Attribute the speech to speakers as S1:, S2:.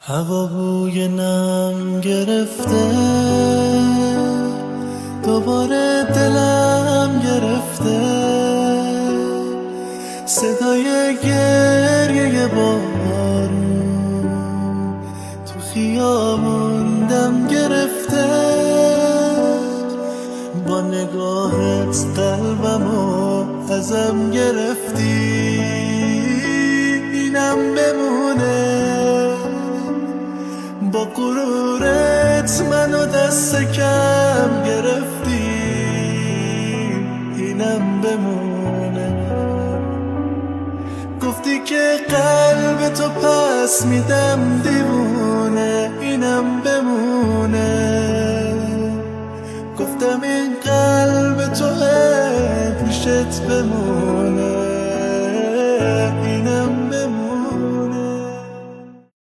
S1: هوا بوی نم گرفته، دوباره دلم گرفته، صدای گریه بارون تو خیابون دم گرفته. با نگاهت قلبمو ازم گرفتی، اینم بمونه. با غرورت منو دست کم گرفتی، اینم بمونه. گفتی که قلب تو پس میدم دیوونه، اینم بمونه.